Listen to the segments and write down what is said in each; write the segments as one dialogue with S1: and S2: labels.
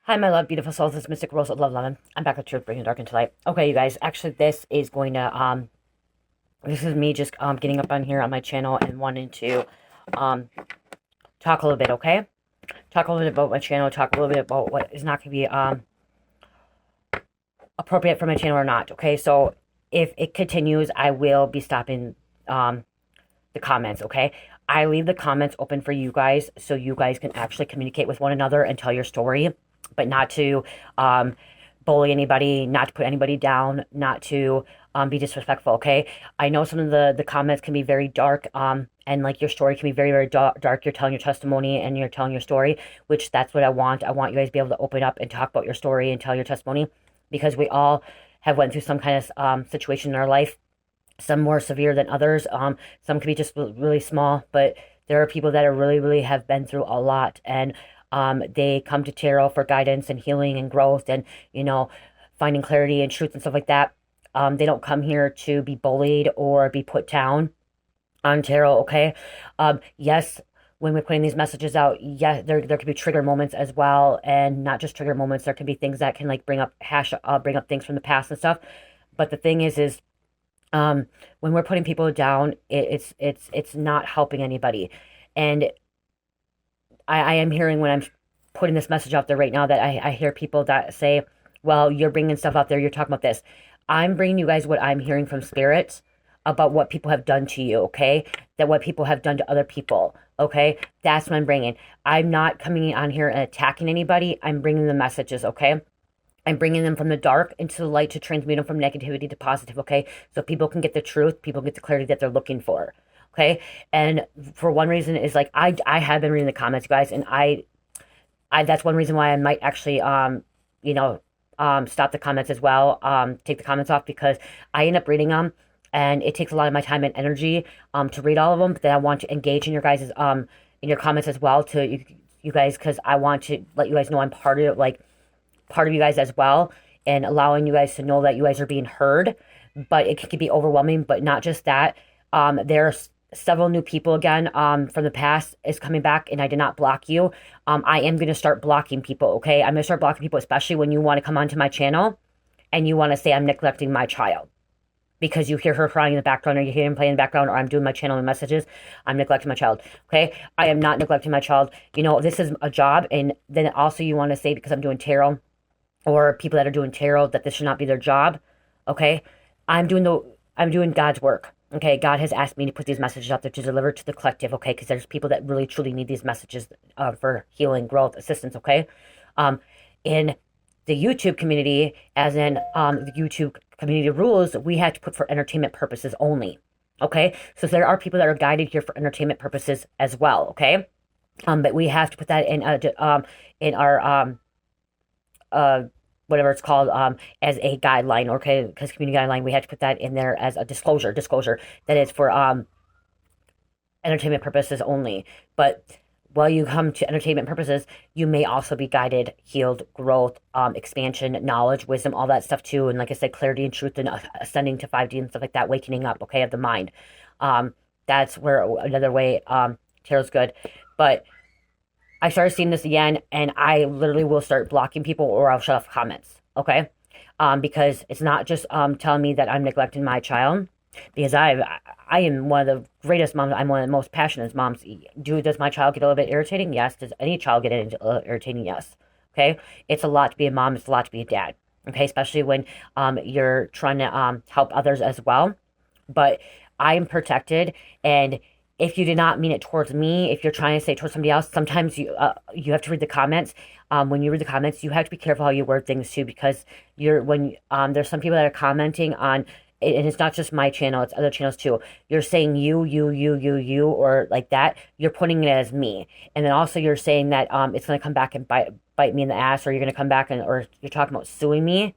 S1: Hi, my love, beautiful souls. It's Mystic Rose of Love Lemon. I'm back with Truth, Bringing Dark into Light. Okay, you guys. Actually, this is me just getting up on here on my channel and wanting to um talk a little bit. Okay, talk a little bit about my channel. Talk a little bit about what is not going to be appropriate for my channel or not. Okay, so if it continues, I will be stopping the comments. Okay, I leave the comments open for you guys so you guys can actually communicate with one another and tell your story, but not to bully anybody, not to put anybody down, not to be disrespectful. Okay, I know some of the comments can be very dark, and like your story can be very very dark. You're telling your testimony and you're telling your story, which that's what I want. I want you guys to be able to open up and talk about your story and tell your testimony, because we all have went through some kind of situation in our life, some more severe than others. Some could be just really small, but there are people that are really have been through a lot, and they come to tarot for guidance and healing and growth, and finding clarity and truth and stuff like that. They don't come here to be bullied or be put down on tarot. Okay, yes. When we're putting these messages out, yeah, there could be trigger moments as well, and not just trigger moments. There can be things that can like bring up things from the past and stuff. But the thing is um, when we're putting people down, it's not helping anybody. And I am hearing, when I'm putting this message out there right now, that I hear people that say, well, you're bringing stuff out there, you're talking about this. I'm bringing you guys what I'm hearing from spirits about what people have done to you, okay? That what people have done to other people, okay? That's what I'm bringing. I'm not coming on here and attacking anybody. I'm bringing the messages, okay? I'm bringing them from the dark into the light to transmute them from negativity to positive, okay? So people can get the truth, people get the clarity that they're looking for, okay? And for one reason is like I have been reading the comments, guys, and I that's one reason why I might actually you know stop the comments as well, take the comments off, because I end up reading them and it takes a lot of my time and energy to read all of them. But then I want to engage in your guys' in your comments as well, to you guys, because I want to let you guys know I'm part of it, like part of you guys as well, and allowing you guys to know that you guys are being heard. But it can be overwhelming. But not just that, there's several new people again from the past is coming back, and I did not block you. I am going to start blocking people, okay? I'm going to start blocking people, especially when you want to come onto my channel and you want to say I'm neglecting my child because you hear her crying in the background, or you hear him playing in the background, or I'm doing my channeling messages. I'm neglecting my child. Okay, I am not neglecting my child. This is a job. And then also you want to say, because I'm doing tarot, or people that are doing tarot, that this should not be their job. Okay, I'm doing God's work. Okay, God has asked me to put these messages out there to deliver to the collective. Okay, because there's people that really truly need these messages for healing, growth, assistance. Okay, in the YouTube community, as in the YouTube community rules, we have to put for entertainment purposes only. Okay, so there are people that are guided here for entertainment purposes as well. Okay, but we have to put that in our whatever it's called, as a guideline, okay? Because community guideline, we have to put that in there as a disclosure that is for entertainment purposes only. But while you come to entertainment purposes, you may also be guided, healed, growth, expansion, knowledge, wisdom, all that stuff too. And like I said, clarity and truth, and ascending to 5D and stuff like that, wakening up, okay, of the mind. That's where another way tarot's good. But I started seeing this again, and I literally will start blocking people, or I'll shut off comments, okay? Because it's not just telling me that I'm neglecting my child, because I am one of the greatest moms. I'm one of the most passionate moms. Does my child get a little bit irritating? Yes. Does any child get irritating? Yes. Okay. It's a lot to be a mom. It's a lot to be a dad. Okay, especially when you're trying to help others as well. But I'm protected, and if you did not mean it towards me, if you're trying to say it towards somebody else, sometimes you have to read the comments. When you read the comments, you have to be careful how you word things too, because there's some people that are commenting on, and it's not just my channel, it's other channels too. You're saying you, or like that. You're putting it as me, and then also you're saying that it's going to come back and bite me in the ass, or you're going to come back or you're talking about suing me.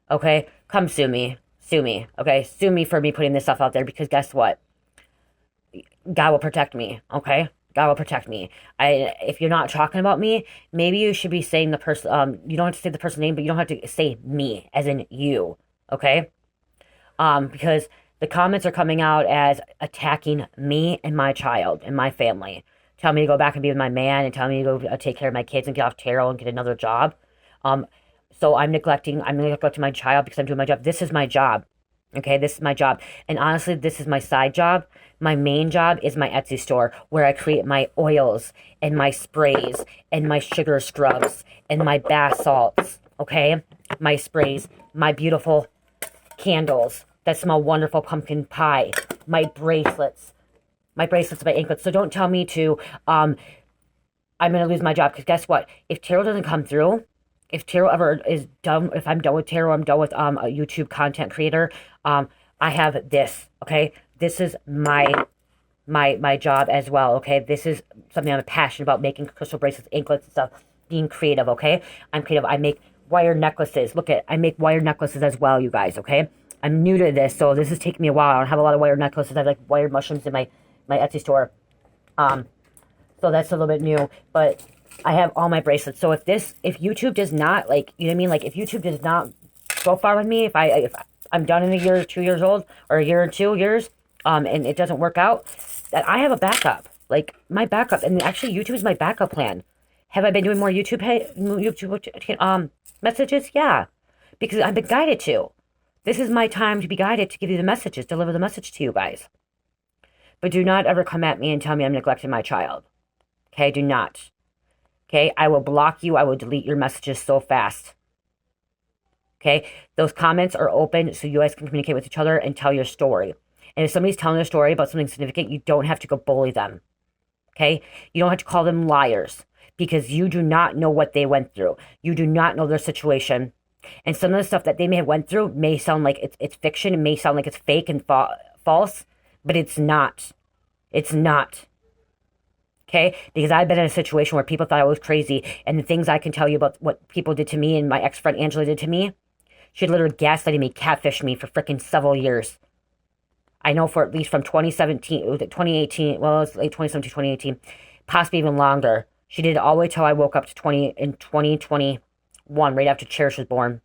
S1: Okay, come sue me, sue me. Okay, sue me for me putting this stuff out there, because guess what? God will protect me, okay? God will protect me. If you're not talking about me, maybe you should be saying the person. You don't have to say the person's name, but you don't have to say me, as in you, okay? Because the comments are coming out as attacking me and my child and my family. Tell me to go back and be with my man, and tell me to go take care of my kids and get off tarot and get another job. So I'm neglecting my child because I'm doing my job. This is my job. Okay, this is my job. And honestly, this is my side job. My main job is my Etsy store where I create my oils and my sprays and my sugar scrubs and my bath salts. Okay, my sprays, my beautiful candles that smell wonderful pumpkin pie, my bracelets, my anklets. So don't tell me to, I'm going to lose my job, because guess what? If tarot doesn't come through, if tarot ever is done, if I'm done with tarot, I'm done with a YouTube content creator, I have this, okay? This is my job as well, okay? This is something I'm passionate about, making crystal bracelets, anklets, and stuff, being creative, okay? I'm creative. I make wire necklaces. I make wire necklaces as well, you guys, okay? I'm new to this, so this is taking me a while. I don't have a lot of wire necklaces. I have like wired mushrooms in my Etsy store. So that's a little bit new, but I have all my bracelets. So if YouTube does not, like, you know what I mean? Like, if YouTube does not go far with me, if I'm done in a year, 2 years old, or a year or 2 years, and it doesn't work out, that I have a backup. Like, my backup, and actually YouTube is my backup plan. Have I been doing more YouTube messages? Yeah, because I've been guided to. This is my time to be guided to give you the messages, deliver the message to you guys. But do not ever come at me and tell me I'm neglecting my child. Okay, do not. Okay, I will block you. I will delete your messages so fast. Okay, those comments are open so you guys can communicate with each other and tell your story. And if somebody's telling a story about something significant, you don't have to go bully them. Okay, you don't have to call them liars, because you do not know what they went through. You do not know their situation. And some of the stuff that they may have went through may sound like it's fiction. It may sound like it's fake and false, but it's not. It's not. Okay? Because I've been in a situation where people thought I was crazy, and the things I can tell you about what people did to me and my ex-friend Angela did to me, she had literally gaslighted me, catfished me for freaking several years. I know for at least from 2018, well, it was late 2017, 2018, possibly even longer. She did it all the way till I woke up to 2021, right after Cherish was born.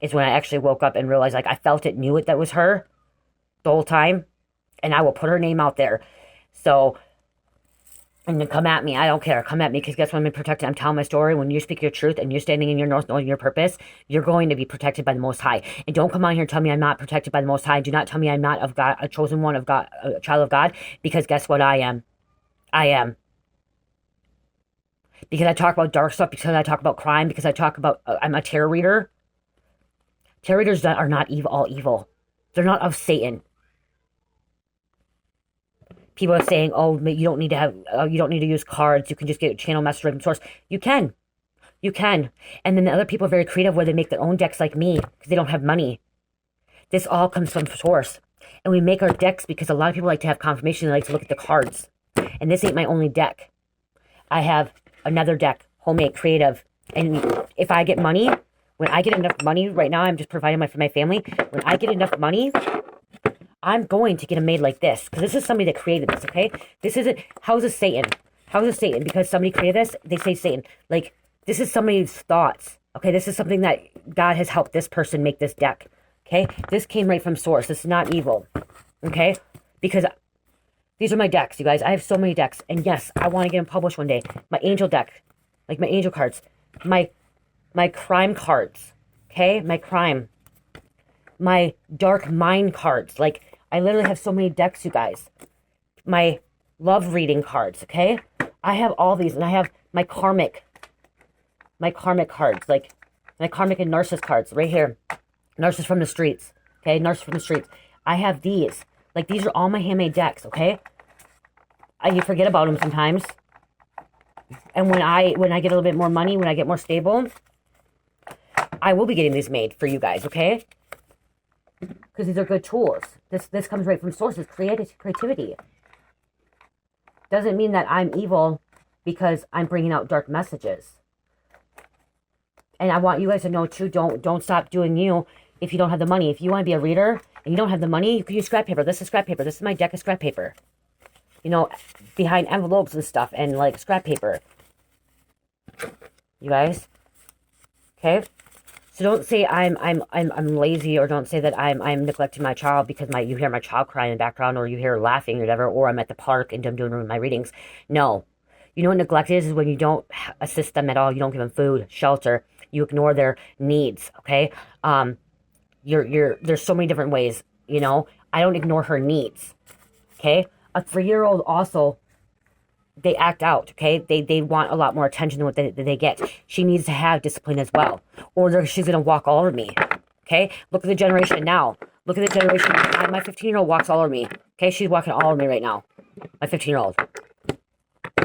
S1: Is when I actually woke up and realized, like, I felt it, knew it, that was her the whole time. And I will put her name out there. So, and then come at me. I don't care. Come at me, because guess what? I'm protected. I'm telling my story. When you speak your truth and you're standing in your north, knowing your purpose, you're going to be protected by the Most High. And don't come on here and tell me I'm not protected by the Most High. Do not tell me I'm not of God, a chosen one of God, a child of God, because guess what? I am. I am. Because I talk about dark stuff, because I talk about crime, because I talk about, I'm a tarot reader. Tarot readers are not evil, all evil. They're not of Satan. People are saying, "Oh, you don't need to use cards. You can just get channel message from source." You can, and then the other people are very creative, where they make their own decks like me, because they don't have money. This all comes from source, and we make our decks because a lot of people like to have confirmation. They like to look at the cards, and this ain't my only deck. I have another deck, homemade, creative, and if I get money, when I get enough money, right now I'm just providing for my family. When I get enough money, I'm going to get them made like this, because this is somebody that created this, okay? This isn't, how is this Satan? How is this Satan? Because somebody created this, they say Satan. Like, this is somebody's thoughts, okay? This is something that God has helped this person make this deck, okay? This came right from source. This is not evil, okay? Because these are my decks, you guys. I have so many decks, and yes, I want to get them published one day. My angel deck, like my angel cards, my crime cards, okay? My crime, my dark mind cards, like, I literally have so many decks, you guys. My love reading cards, okay? I have all these, and I have my karmic cards, like my karmic and narcissist cards right here. Narcissist from the streets, okay? Narcissist from the streets. I have these. Like, these are all my handmade decks, okay? You forget about them sometimes. And when I get a little bit more money, when I get more stable, I will be getting these made for you guys, okay? Because these are good tools. This comes right from sources. Creativity. Doesn't mean that I'm evil because I'm bringing out dark messages. And I want you guys to know too, don't stop doing you if you don't have the money. If you want to be a reader and you don't have the money, you can use scrap paper. This is scrap paper. This is my deck of scrap paper. You know, behind envelopes and stuff, and like scrap paper. You guys? Okay? So don't say I'm lazy, or don't say that I'm neglecting my child because you hear my child crying in the background, or you hear her laughing or whatever, or I'm at the park and I'm doing my readings. No. You know what neglect is when you don't assist them at all. You don't give them food, shelter. You ignore their needs, okay? There's so many different ways, you know? I don't ignore her needs, okay? A 3-year-old also, they act out, okay? They want a lot more attention than what they get. She needs to have discipline as well, or she's going to walk all over me, okay? Look at the generation now. Look at the generation. My 15-year-old walks all over me, okay? She's walking all over me right now, my 15-year-old.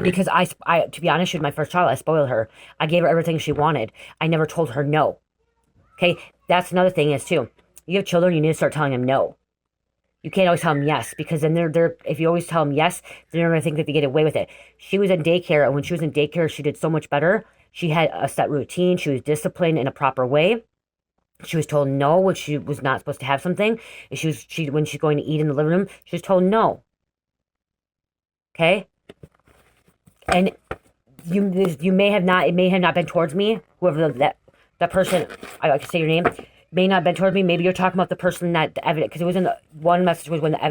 S1: Because I, to be honest, she was my first child. I spoiled her. I gave her everything she wanted. I never told her no, okay? That's another thing is, too. You have children, you need to start telling them no. You can't always tell them yes, because then they're if you always tell them yes, they're going to think that they get away with it. She was in daycare, and when she was in daycare, she did so much better. She had a set routine. She was disciplined in a proper way. She was told no when she was not supposed to have something. When she's going to eat in the living room, she was told no. Okay? And you may have not, it may have not been towards me, whoever that person, I can say your name, may not have been towards me. Maybe you're talking about the person that the evidence, because it was in the one message was when the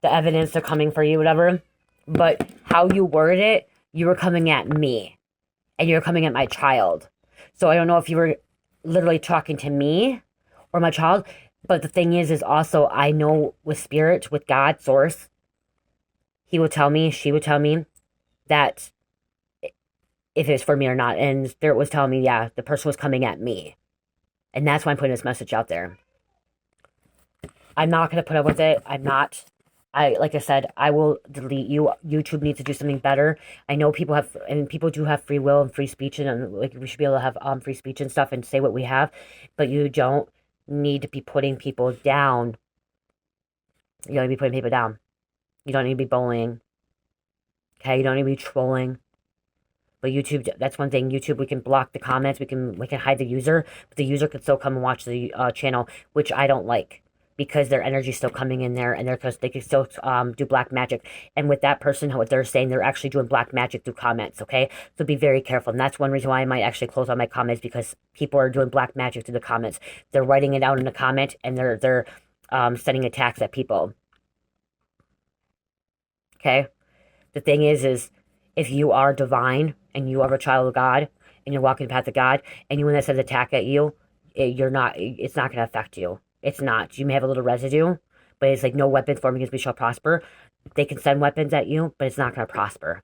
S1: evidence are coming for you, whatever. But how you worded it, you were coming at me, and you're coming at my child. So I don't know if you were literally talking to me or my child. But the thing is also I know with spirit, with God, source, he would tell me, she would tell me that if it's for me or not. And spirit was telling me, yeah, the person was coming at me. And that's why I'm putting this message out there. I'm not going to put up with it. Like I said, I will delete you. YouTube needs to do something better. I know people do have free will and free speech, and like we should be able to have free speech and stuff and say what we have, but you don't need to be putting people down. You don't need to be putting people down. You don't need to be bullying. Okay, you don't need to be trolling. But YouTube, that's one thing. YouTube, we can block the comments. We can hide the user, but the user could still come and watch the channel, which I don't like, because their energy's still coming in there, and they can still do black magic. And with that person, what they're saying, they're actually doing black magic through comments, okay? So be very careful. And that's one reason why I might actually close on my comments, because people are doing black magic through the comments. They're writing it out in the comment, and they're sending attacks at people. Okay? The thing is if you are divine, and you are a child of God, and you're walking the path of God, and when that says attack at you, it's not going to affect you. It's not. You may have a little residue, but it's like no weapon formed against me shall prosper. They can send weapons at you, but it's not going to prosper.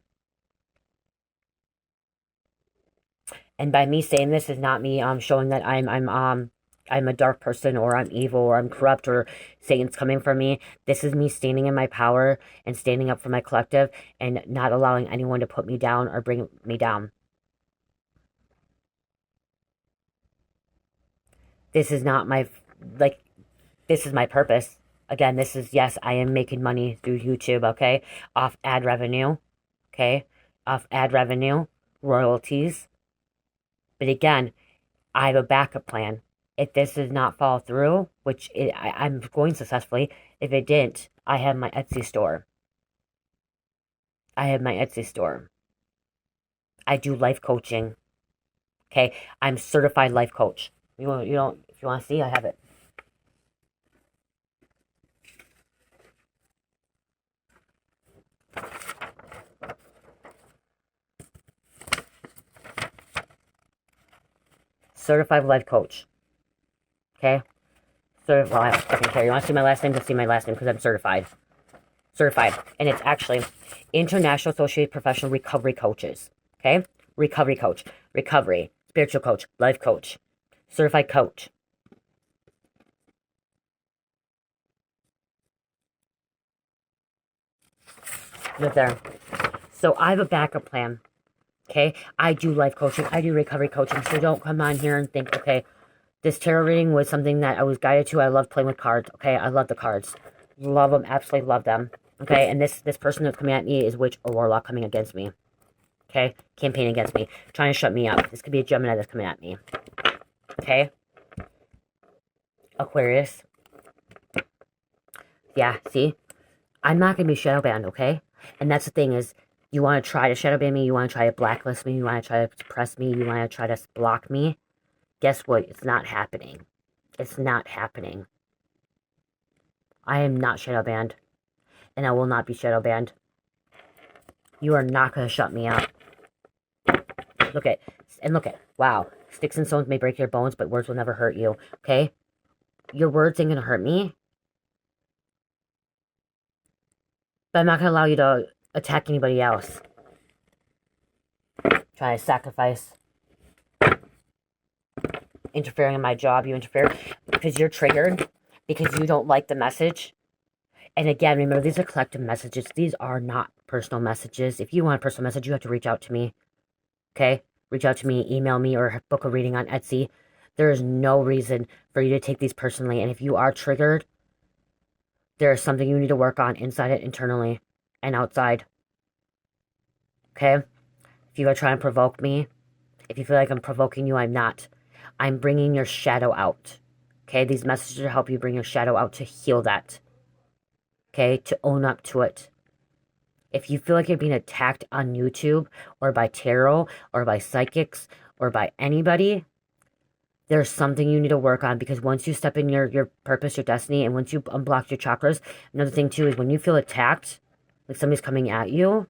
S1: And by me saying this is not me showing that I'm a dark person, or I'm evil, or I'm corrupt, or Satan's coming for me. This is me standing in my power and standing up for my collective and not allowing anyone to put me down or bring me down. This is not my, this is my purpose. Again, this is, yes, I am making money through YouTube, okay? Off ad revenue, okay? Off ad revenue, royalties. But again, I have a backup plan. If this does not fall through, which I'm going successfully, if it didn't, I have my Etsy store. I have my Etsy store. I do life coaching. Okay, I'm certified life coach. If you want to see, I have it. Certified life coach. Okay? Well, I don't care. You want to see my last name? Just see my last name, because I'm certified. Certified. And it's actually International Associated Professional Recovery Coaches. Okay? Recovery coach. Recovery. Spiritual coach. Life coach. Certified coach. Right there. So I have a backup plan. Okay? I do life coaching. I do recovery coaching. So don't come on here and think, okay, this tarot reading was something that I was guided to. I love playing with cards. Okay? I love the cards. Love them. Absolutely love them. Okay? And this person that's coming at me is witch or warlock coming against me. Okay? Campaigning against me. Trying to shut me up. This could be a Gemini that's coming at me. Okay? Aquarius. Yeah, see? I'm not going to be shadow banned, okay? And that's the thing is, you want to try to shadow ban me, you want to try to blacklist me, you want to try to suppress me, you want to try to block me. Guess what? It's not happening. It's not happening. I am not shadow banned. And I will not be shadow banned. You are not going to shut me up. Look at, wow. Sticks and stones may break your bones, but words will never hurt you, okay? Your words ain't going to hurt me. But I'm not going to allow you to attack anybody else. Trying to sacrifice. Interfering in my job, you interfere because you're triggered, because you don't like the message. And again, remember, these are collective messages. These are not personal messages. If you want a personal message, you have to reach out to me, okay? Reach out to me, email me, or book a reading on Etsy. There is no reason for you to take these personally. And if you are triggered, there is something you need to work on inside it, internally, and outside, okay? If you are trying to provoke me, if you feel like I'm provoking you, I'm not. I'm bringing your shadow out, okay? These messages will help you bring your shadow out to heal that, okay? To own up to it. If you feel like you're being attacked on YouTube or by tarot or by psychics or by anybody, there's something you need to work on, because once you step in your purpose, your destiny, and once you unblock your chakras, another thing too is when you feel attacked, like somebody's coming at you,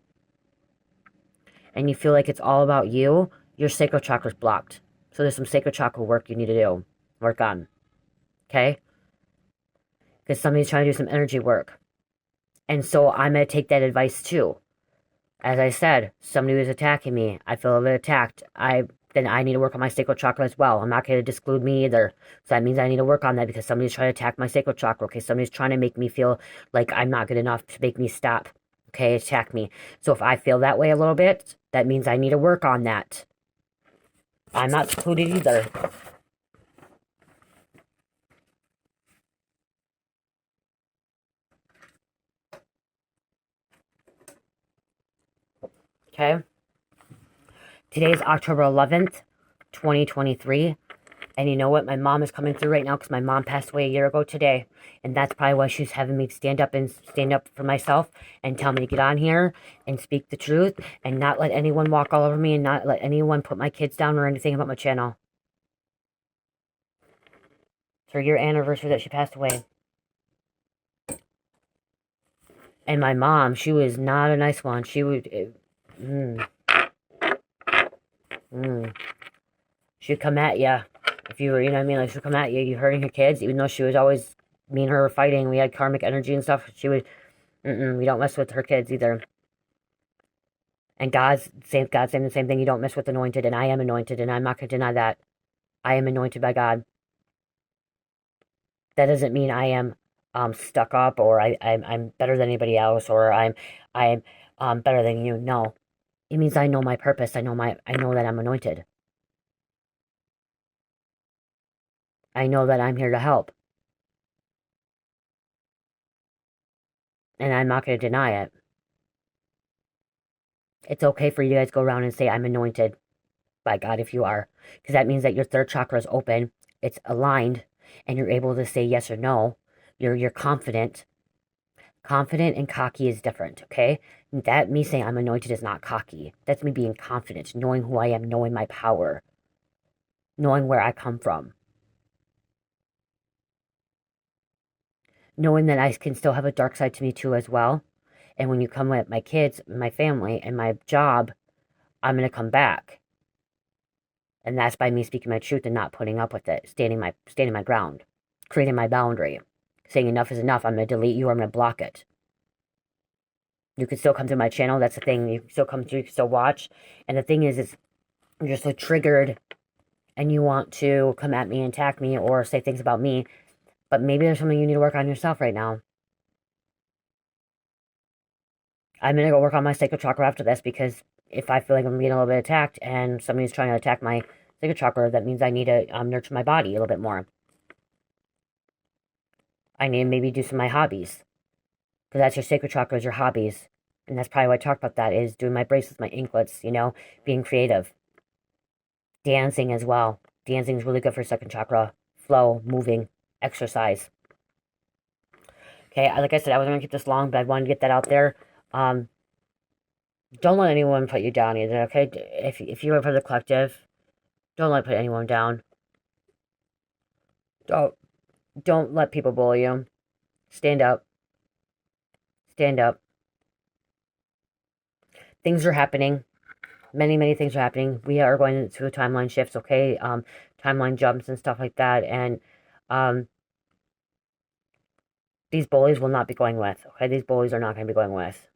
S1: and you feel like it's all about you, your sacral chakra's blocked. So there's some sacral chakra work you need to do, work on, okay? Because somebody's trying to do some energy work. And so I'm going to take that advice too. As I said, somebody was attacking me. I feel a bit attacked. Then I need to work on my sacral chakra as well. I'm not going to disclude me either. So that means I need to work on that, because somebody's trying to attack my sacral chakra. Okay, somebody's trying to make me feel like I'm not good enough to make me stop. Okay, attack me. So if I feel that way a little bit, that means I need to work on that. I'm not secluded either. Okay. Today is October 11th, 2023. And you know what? My mom is coming through right now, because my mom passed away a year ago today. And that's probably why she's having me stand up for myself and tell me to get on here and speak the truth and not let anyone walk all over me and not let anyone put my kids down or anything about my channel. It's her year anniversary that she passed away. And my mom, she was not a nice one. She would... she'd come at you. If you were, you know what I mean? Like, she'd come at you, you hurting her kids, even though she was always... Me and her were fighting. We had karmic energy and stuff. She would... we don't mess with her kids either. And God's saying the same thing. You don't mess with anointed, and I am anointed, and I'm not going to deny that. I am anointed by God. That doesn't mean I am stuck up, or I'm better than anybody else, or I'm better than you. No, it means I know my purpose. I know that I'm anointed. I know that I'm here to help, and I'm not going to deny it. It's okay for you guys to go around and say I'm anointed by God if you are, because that means that your third chakra is open, it's aligned, and you're able to say yes or no. You're confident. Confident and cocky is different, okay? That me saying I'm anointed is not cocky. That's me being confident, knowing who I am, knowing my power, knowing where I come from, knowing that I can still have a dark side to me too as well. And when you come with my kids, my family, and my job, I'm going to come back. And that's by me speaking my truth and not putting up with it, standing my ground, creating my boundary, saying enough is enough. I'm going to delete you, or I'm going to block it. You can still come through my channel. That's the thing. You can still come through, you can still watch. And the thing is you're so triggered and you want to come at me and attack me or say things about me. But maybe there's something you need to work on yourself right now. I'm going to go work on my sacral chakra after this, because if I feel like I'm getting a little bit attacked and somebody's trying to attack my sacral chakra, that means I need to nurture my body a little bit more. I need to maybe do some of my hobbies. Because that's your sacral chakra, is your hobbies. And that's probably why I talk about that, is doing my bracelets, my anklets, you know, being creative. Dancing as well. Dancing is really good for second chakra. Flow, moving, exercise. Okay, like I said, I wasn't going to keep this long, but I wanted to get that out there. Don't let anyone put you down either, okay? If you're a part of the collective, don't let put anyone down. Don't let people bully you. Stand up. Stand up. things are happening. Many things are happening. We are going through timeline shifts, okay? Timeline jumps and stuff like that. And these bullies will not be going with, okay? These bullies are not going to be going with.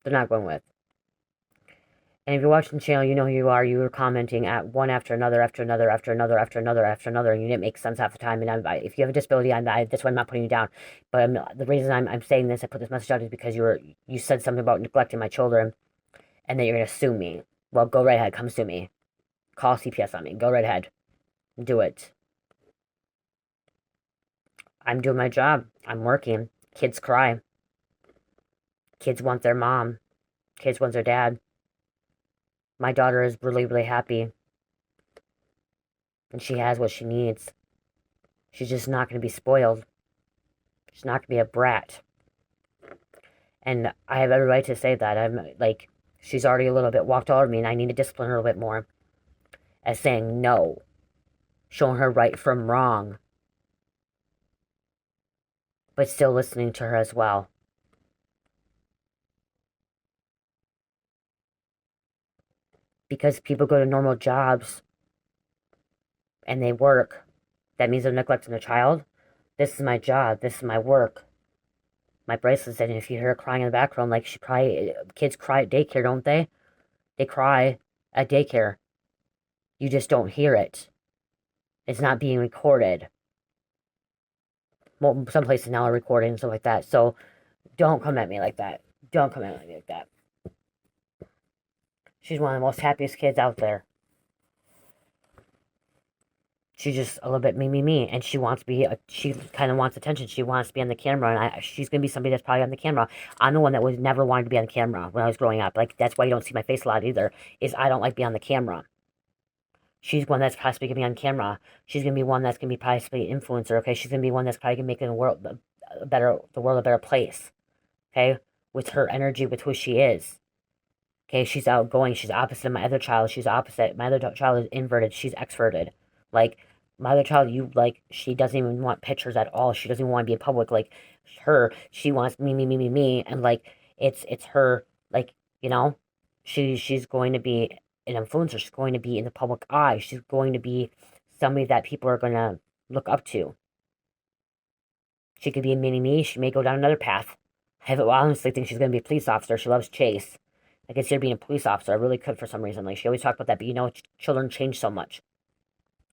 S1: They're not going with. And if you're watching the channel, you know who you are. You were commenting at one after another, after another, after another, after another, after another, and you didn't make sense half the time. And if you have a disability, that's why I'm not putting you down. But the reason I'm saying this, I put this message out, is because you said something about neglecting my children, and that you're going to sue me. Well, go right ahead. Come sue me. Call CPS on me. Go right ahead. Do it. I'm doing my job. I'm working. Kids cry. Kids want their mom. Kids want their dad. My daughter is really happy. And she has what she needs. She's just not going to be spoiled. She's not going to be a brat. And I have every right to say that. I'm like, she's already a little bit walked all over me, and I need to discipline her a little bit more. As saying no. Showing her right from wrong. But still listening to her as well. Because people go to normal jobs and they work. That means they're neglecting their child. This is my job. This is my work. My bracelet's in. If you hear her crying in the background, like kids cry at daycare, don't they? They cry at daycare. You just don't hear it. It's not being recorded. Well, some places now are recording and stuff like that. So don't come at me like that. Don't come at me like that. She's one of the most happiest kids out there. She's just a little bit me, and she wants to be, she kind of wants attention. She wants to be on the camera, and she's going to be somebody that's probably on the camera. I'm the one that was never wanted to be on the camera when I was growing up. Like, that's why you don't see my face a lot either, is I don't like being on the camera. She's one that's possibly going to be on camera. She's going to be one that's going to be possibly an influencer, okay? She's going to be one that's probably going to make the world a better place, okay? With her energy, with who she is. Okay, she's outgoing. She's opposite of my other child. She's opposite. My other child is inverted. She's extroverted. Like, my other child, she doesn't even want pictures at all. She doesn't even want to be in public. Like, she wants me. And, like, it's her, like, you know, she's going to be an influencer. She's going to be in the public eye. She's going to be somebody that people are going to look up to. She could be a mini-me. She may go down another path. I honestly think she's going to be a police officer. She loves chase. I could see her being a police officer. I really could for some reason. Like, she always talked about that. But, you know, children change so much.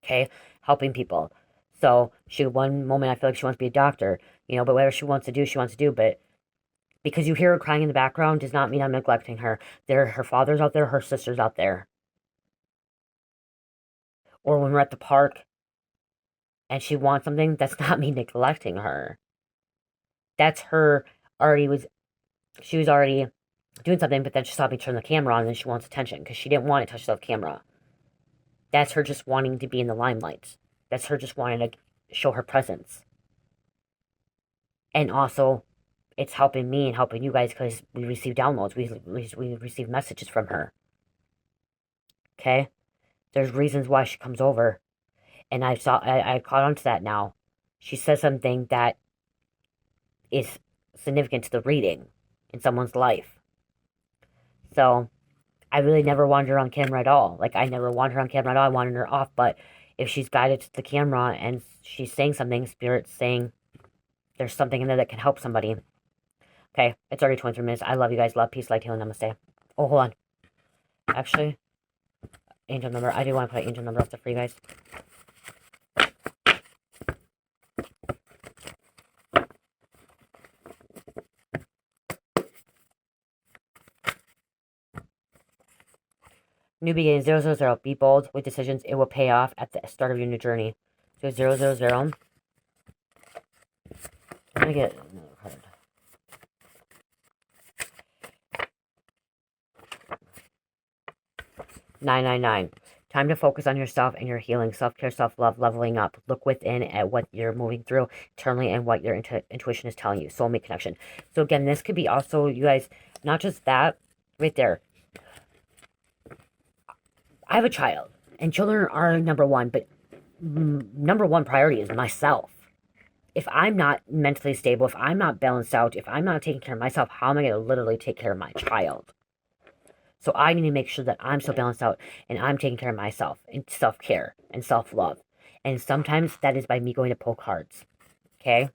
S1: Okay? Helping people. So, one moment I feel like she wants to be a doctor. You know, but whatever she wants to do, she wants to do. But because you hear her crying in the background does not mean I'm neglecting her. Her father's out there. Her sister's out there. Or when we're at the park and she wants something, that's not me neglecting her. That's her she was already doing something, but then she saw me turn the camera on, and then she wants attention because she didn't want to touch the camera. That's her just wanting to be in the limelight. That's her just wanting to show her presence. And also, it's helping me and helping you guys because we receive downloads. We receive messages from her. Okay? There's reasons why she comes over. And I caught on to that now. She says something that is significant to the reading in someone's life. So, I really never wanted her on camera at all. Like, I never wanted her on camera at all. I wanted her off. But if she's guided to the camera and she's saying something, Spirit's saying there's something in there that can help somebody. Okay, it's already 23 minutes. I love you guys. Love, peace, light, healing, namaste. Oh, hold on. Actually, angel number. I do want to put an angel number up there for you guys. New beginning, 000. Be bold with decisions. It will pay off at the start of your new journey. So 000. I'm going to get another card. 999. Time to focus on yourself and your healing, self-care, self-love, leveling up. Look within at what you're moving through internally and what your intuition is telling you. Soulmate connection. So again, this could be also, you guys, not just that, right there. I have a child, and children are number one, but number one priority is myself. if I'm not mentally stable, if I'm not balanced out, if I'm not taking care of myself, how am I going to literally take care of my child? So I need to make sure that I'm so balanced out and I'm taking care of myself and self-care and self-love. And sometimes that is by me going to pull cards. Okay?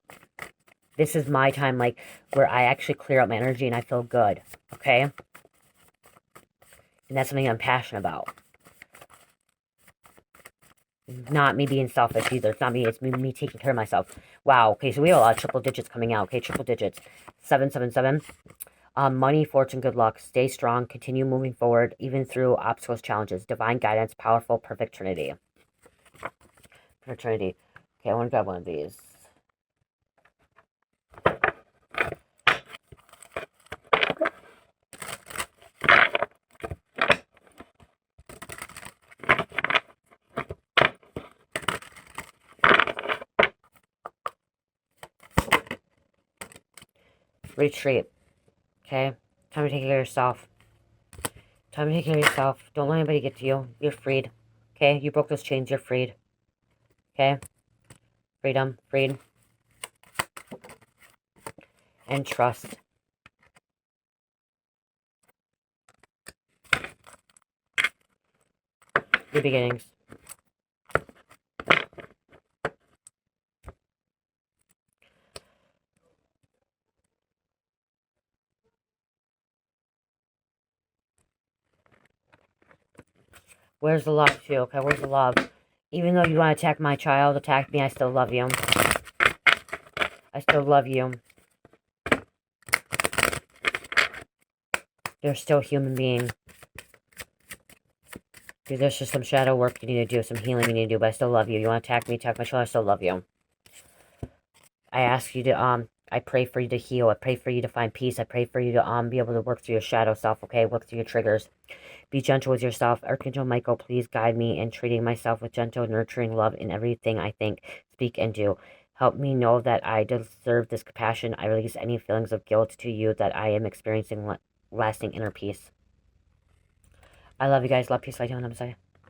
S1: This is my time, like, where I actually clear out my energy and I feel good. Okay? And that's something I'm passionate about. Not me being selfish either. It's not me. It's me taking care of myself. Wow. Okay, so we have a lot of triple digits coming out. Okay, triple digits. 777. Money, fortune, good luck. Stay strong. Continue moving forward, even through obstacles, challenges. Divine guidance, powerful, perfect Trinity. Perfect Trinity. Okay, I want to grab one of these. Retreat. Okay? Time to take care of yourself. Time to take care of yourself. Don't let anybody get to you. You're freed. Okay? You broke those chains. You're freed. Okay? Freedom. Freed. And trust. New beginnings. Where's the love too? Okay, where's the love? Even though you want to attack my child, attack me, I still love you. I still love you. You're still a human being. Dude, there's just some shadow work you need to do, some healing you need to do, but I still love you. You want to attack me, attack my child, I still love you. I ask you to, I pray for you to heal. I pray for you to find peace. I pray for you to, be able to work through your shadow self, okay? Work through your triggers. Be gentle with yourself. Archangel Michael, please guide me in treating myself with gentle, nurturing love in everything I think, speak, and do. Help me know that I deserve this compassion. I release any feelings of guilt to you that I am experiencing lasting inner peace. I love you guys. Love, peace, light, and namaste.